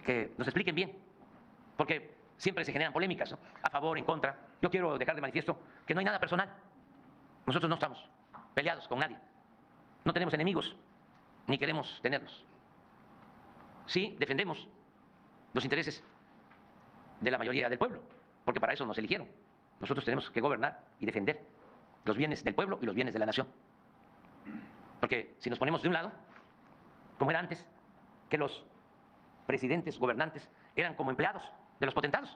que nos expliquen bien, porque siempre se generan polémicas, ¿no? A favor, en contra. Yo quiero dejar de manifiesto que no hay nada personal. Nosotros no estamos peleados con nadie. No tenemos enemigos, ni queremos tenerlos. Sí defendemos los intereses de la mayoría del pueblo, porque para eso nos eligieron. Nosotros tenemos que gobernar y defender los bienes del pueblo y los bienes de la nación. Porque si nos ponemos de un lado, como era antes, que los presidentes, gobernantes, eran como empleados de los potentados.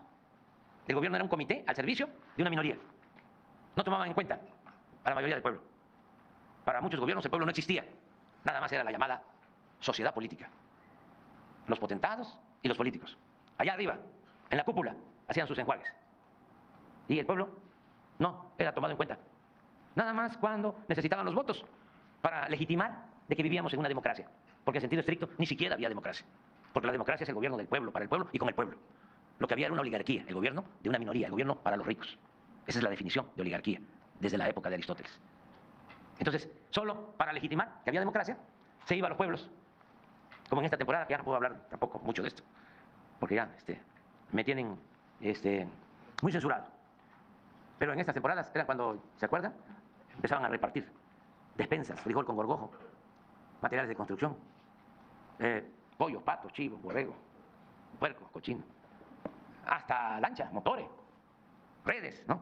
El gobierno era un comité al servicio de una minoría. No tomaban en cuenta a la mayoría del pueblo. Para muchos gobiernos el pueblo no existía. Nada más era la llamada sociedad política. Los potentados y los políticos. Allá arriba, en la cúpula, hacían sus enjuagues. Y el pueblo no era tomado en cuenta. Nada más cuando necesitaban los votos para legitimar de que vivíamos en una democracia. Porque en sentido estricto ni siquiera había democracia. Porque la democracia es el gobierno del pueblo, para el pueblo y con el pueblo. Lo que había era una oligarquía, el gobierno de una minoría, el gobierno para los ricos. Esa es la definición de oligarquía, desde la época de Aristóteles. Entonces, solo para legitimar que había democracia, se iba a los pueblos. Como en esta temporada, que ya no puedo hablar tampoco mucho de esto, porque ya me tienen muy censurado. Pero en estas temporadas era cuando, ¿se acuerdan? Empezaban a repartir despensas, frijol con gorgojo, materiales de construcción, pollo, pato, chivo, borrego, puerco, cochino, hasta lanchas, motores, redes, ¿no?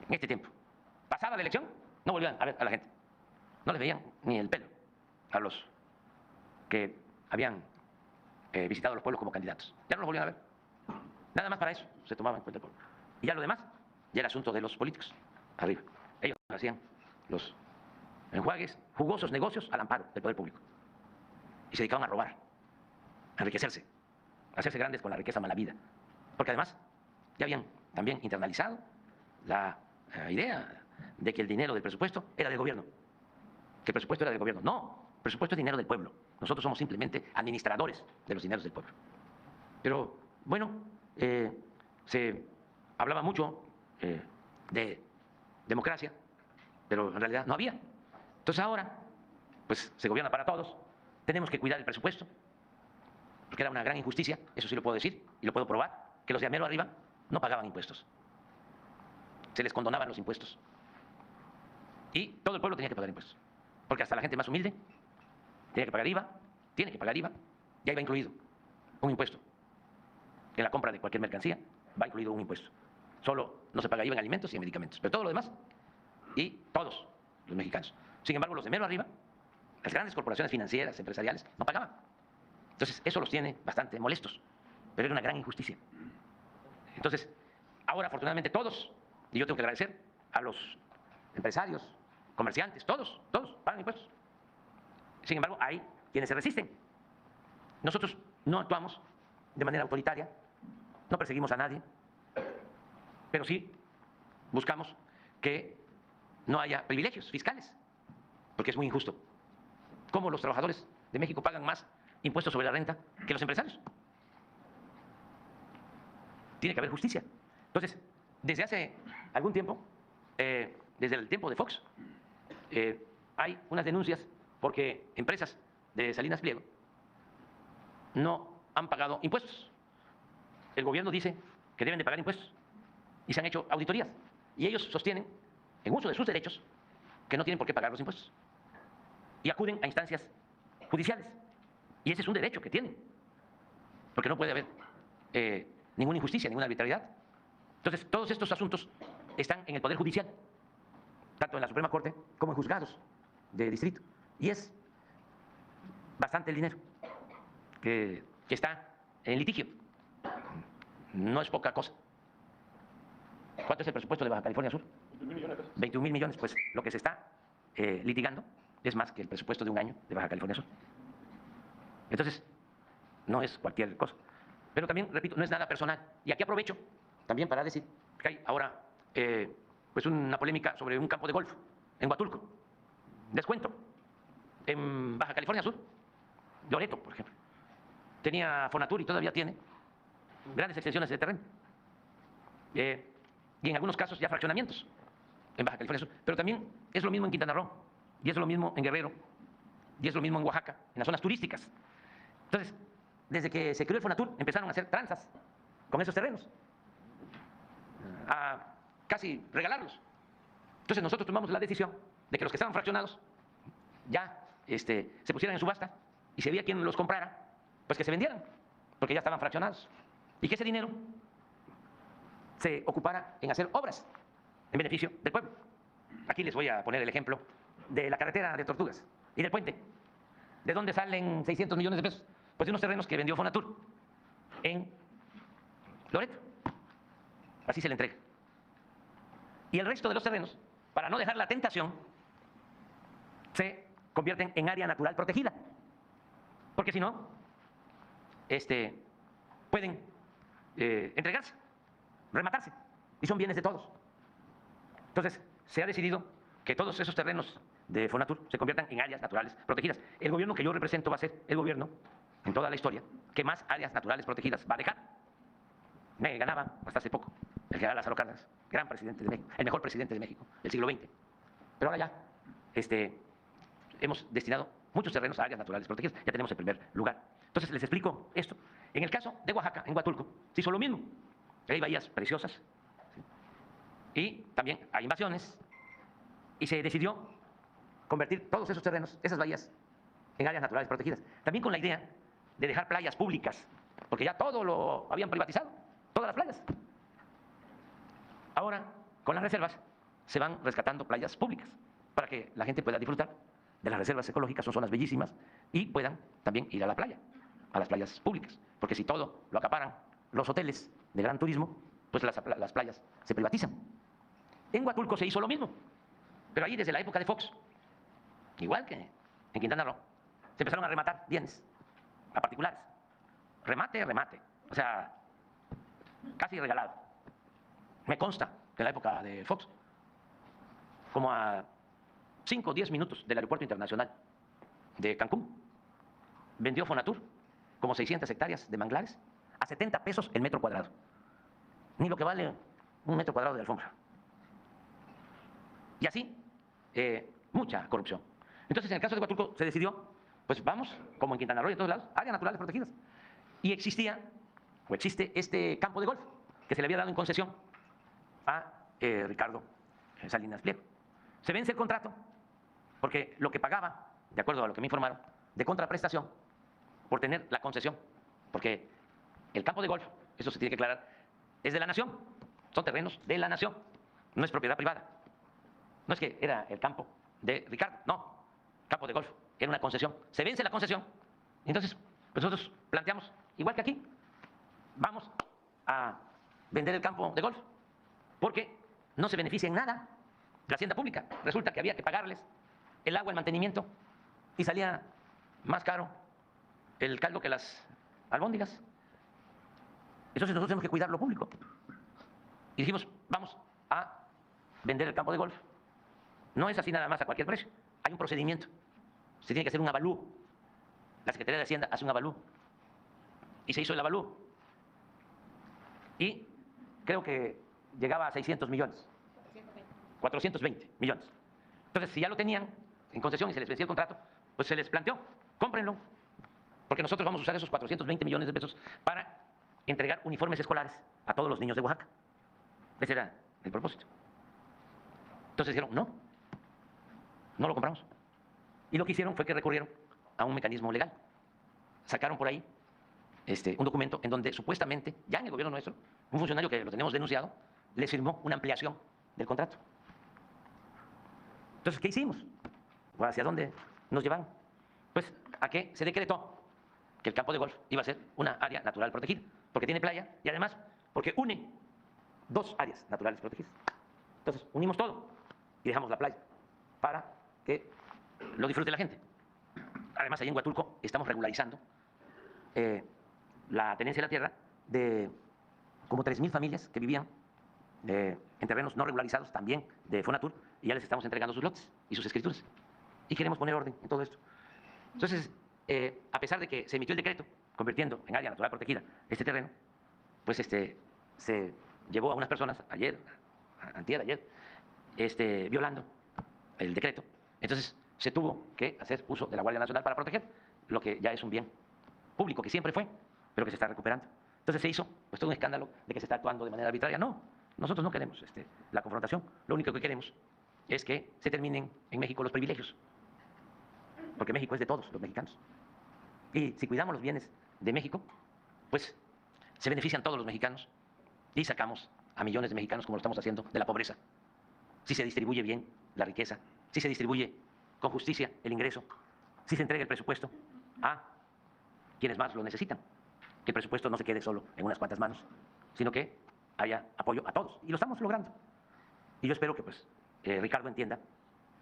En este tiempo. Pasaba la elección, no volvían a ver a la gente. No les veían ni el pelo a los que habían visitado los pueblos como candidatos. Ya no los volvían a ver. Nada más para eso se tomaba en cuenta el pueblo. Y ya lo demás, ya era asunto de los políticos, arriba. Ellos hacían los enjuagues, jugosos negocios al amparo del poder público. Y se dedicaban a robar, a enriquecerse, a hacerse grandes con la riqueza mala vida. Porque además ya habían también internalizado la idea de que el dinero del presupuesto era del gobierno. Que el presupuesto era del gobierno. No, el presupuesto es dinero del pueblo. Nosotros somos simplemente administradores de los dineros del pueblo. Pero bueno, se hablaba mucho de democracia, pero en realidad no había. Entonces ahora, pues se gobierna para todos. Tenemos que cuidar el presupuesto, porque era una gran injusticia, eso sí lo puedo decir y lo puedo probar, que los de mero arriba no pagaban impuestos. Se les condonaban los impuestos. Y todo el pueblo tenía que pagar impuestos. Porque hasta la gente más humilde tenía que pagar IVA, tiene que pagar IVA, ya iba incluido un impuesto. En la compra de cualquier mercancía va incluido un impuesto. Solo no se paga IVA en alimentos y en medicamentos, pero todo lo demás, y todos los mexicanos. Sin embargo, los de mero arriba, las grandes corporaciones financieras, empresariales, no pagaban. Entonces, eso los tiene bastante molestos, pero era una gran injusticia. Entonces, ahora afortunadamente todos, y yo tengo que agradecer a los empresarios, comerciantes, todos pagan impuestos. Sin embargo, hay quienes se resisten. Nosotros no actuamos de manera autoritaria, no perseguimos a nadie, pero sí buscamos que no haya privilegios fiscales, porque es muy injusto. ¿Cómo los trabajadores de México pagan más impuestos sobre la renta que los empresarios? Tiene que haber justicia. Entonces, desde hace algún tiempo, desde el tiempo de Fox, hay unas denuncias porque empresas de Salinas Pliego no han pagado impuestos. El gobierno dice que deben de pagar impuestos y se han hecho auditorías. Y ellos sostienen, en uso de sus derechos, que no tienen por qué pagar los impuestos. Y acuden a instancias judiciales. Y ese es un derecho que tienen. Porque no puede haber ninguna injusticia, ninguna arbitrariedad. Entonces, todos estos asuntos están en el Poder Judicial, tanto en la Suprema Corte como en juzgados de distrito. Y es bastante el dinero que está en litigio. No es poca cosa. ¿Cuánto es el presupuesto de Baja California Sur? 21 millones. 21,000 millones. Pues lo que se está litigando es más que el presupuesto de un año de Baja California Sur. Entonces, no es cualquier cosa. Pero también, repito, no es nada personal. Y aquí aprovecho también para decir que hay ahora pues una polémica sobre un campo de golf en Huatulco. Descuento. En Baja California Sur, Loreto, por ejemplo, tenía Fonatur y todavía tiene grandes extensiones de terreno. Y en algunos casos ya fraccionamientos en Baja California Sur. Pero también es lo mismo en Quintana Roo, y es lo mismo en Guerrero, y es lo mismo en Oaxaca, en las zonas turísticas. Entonces, desde que se creó el Fonatur, empezaron a hacer tranzas con esos terrenos, a casi regalarlos. Entonces nosotros tomamos la decisión de que los que estaban fraccionados ya se pusieran en subasta y si había quien los comprara, pues que se vendieran, porque ya estaban fraccionados. Y que ese dinero se ocupara en hacer obras en beneficio del pueblo. Aquí les voy a poner el ejemplo de la carretera de Tortugas y del puente. ¿De dónde salen 600 millones de pesos? Pues de unos terrenos que vendió Fonatur en Loreto. Así se le entrega. Y el resto de los terrenos, para no dejar la tentación, se convierten en área natural protegida. Porque si no, pueden entregarse, rematarse, y son bienes de todos. Entonces, se ha decidido que todos esos terrenos de Fonatur se conviertan en áreas naturales protegidas. El gobierno que yo represento va a ser el gobierno, en toda la historia, que más áreas naturales protegidas va a dejar. Me ganaba hasta hace poco el general Lázaro Cárdenas, gran presidente de México, el mejor presidente de México del siglo XX. Pero ahora ya hemos destinado muchos terrenos a áreas naturales protegidas, ya tenemos el primer lugar. Entonces les explico esto. En el caso de Oaxaca, en Huatulco, se hizo lo mismo. Hay bahías preciosas, ¿sí? Y también hay invasiones, y se decidió convertir todos esos terrenos, esas bahías, en áreas naturales protegidas. También con la idea de dejar playas públicas, porque ya todo lo habían privatizado, todas las playas. Ahora, con las reservas, se van rescatando playas públicas para que la gente pueda disfrutar de las reservas ecológicas, son zonas bellísimas, y puedan también ir a la playa, a las playas públicas, porque si todo lo acaparan los hoteles de gran turismo, pues las playas se privatizan. En Huatulco se hizo lo mismo, pero ahí desde la época de Fox, igual que en Quintana Roo, se empezaron a rematar bienes a particulares. Remate, o sea, casi regalado. Me consta que en la época de Fox, como a 5 o 10 minutos del aeropuerto internacional de Cancún, vendió Fonatur como 600 hectáreas de manglares a 70 pesos el metro cuadrado. Ni lo que vale un metro cuadrado de alfombra. Y así, mucha corrupción. Entonces, en el caso de Huatulco se decidió, pues vamos, como en Quintana Roo y en todos lados, áreas naturales protegidas. Y existía, o existe, este campo de golf que se le había dado en concesión a Ricardo Salinas Pliego. Se vence el contrato porque lo que pagaba, de acuerdo a lo que me informaron, de contraprestación por tener la concesión, porque el campo de golf, eso se tiene que aclarar, es de la nación, son terrenos de la nación, no es propiedad privada. No es que era el campo de Ricardo, no, campo de golf, era una concesión. Se vence la concesión, y entonces pues nosotros planteamos, igual que aquí, vamos a vender el campo de golf, porque no se beneficia en nada la hacienda pública. Resulta que había que pagarles el agua, el mantenimiento, y salía más caro el caldo que las albóndigas. Entonces nosotros tenemos que cuidar lo público. Y dijimos, vamos a vender el campo de golf. No es así nada más a cualquier precio. Hay un procedimiento. Se tiene que hacer un avalúo. La Secretaría de Hacienda hace un avalúo. Y se hizo el avalúo. Y creo que llegaba a 600 millones. 420 millones. Entonces, si ya lo tenían en concesión y se les vencía el contrato, pues se les planteó, cómprenlo. Porque nosotros vamos a usar esos 420 millones de pesos para entregar uniformes escolares a todos los niños de Oaxaca. Ese era el propósito. Entonces dijeron, no lo compramos. Y lo que hicieron fue que recurrieron a un mecanismo legal. Sacaron por ahí un documento en donde supuestamente, ya en el gobierno nuestro, un funcionario que lo tenemos denunciado, les firmó una ampliación del contrato. Entonces, ¿qué hicimos? ¿Hacia dónde nos llevaron? Pues a que se decretó que el campo de golf iba a ser una área natural protegida, porque tiene playa y además porque une dos áreas naturales protegidas. Entonces, unimos todo y dejamos la playa para que lo disfrute la gente. Además, ahí en Huatulco estamos regularizando la tenencia de la tierra de como 3,000 familias que vivían en terrenos no regularizados, también de Fonatur, y ya les estamos entregando sus lotes y sus escrituras. Y queremos poner orden en todo esto. Entonces, a pesar de que se emitió el decreto convirtiendo en área natural protegida este terreno, pues se llevó a unas personas ayer, ayer, violando el decreto. Entonces se tuvo que hacer uso de la Guardia Nacional para proteger lo que ya es un bien público que siempre fue, pero que se está recuperando. Entonces se hizo pues, todo un escándalo de que se está actuando de manera arbitraria. No, nosotros no queremos la confrontación. Lo único que queremos es que se terminen en México los privilegios, porque México es de todos los mexicanos. Y si cuidamos los bienes de México, pues se benefician todos los mexicanos y sacamos a millones de mexicanos, como lo estamos haciendo, de la pobreza. Si se distribuye bien la riqueza, si se distribuye con justicia el ingreso, si se entrega el presupuesto a quienes más lo necesitan. Que el presupuesto no se quede solo en unas cuantas manos, sino que haya apoyo a todos. Y lo estamos logrando. Y yo espero que pues, Ricardo entienda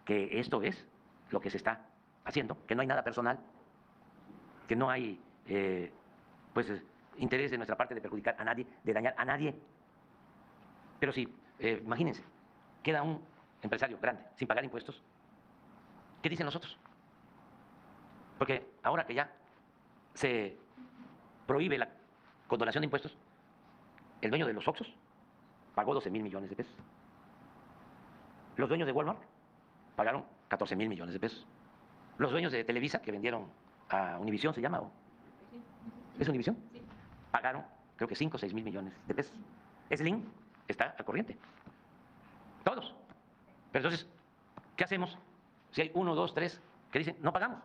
que esto es lo que se está haciendo, que no hay nada personal, que no hay pues, interés de nuestra parte de perjudicar a nadie, de dañar a nadie. Pero sí, imagínense, queda un empresario grande sin pagar impuestos. ¿Qué dicen los otros? Porque ahora que ya se prohíbe la condonación de impuestos, el dueño de los Oxxos pagó 12,000 millones de pesos. Los dueños de Walmart pagaron 14,000 millones de pesos. Los dueños de Televisa, que vendieron a Univisión, ¿se llama? ¿Es Univisión? Sí. Pagaron, creo que 5 o 6,000 millones de pesos. Slim está al corriente. Todos. Pero entonces, ¿qué hacemos si hay 1, 2, 3 que dicen no pagamos?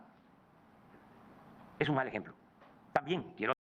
Es un mal ejemplo. También quiero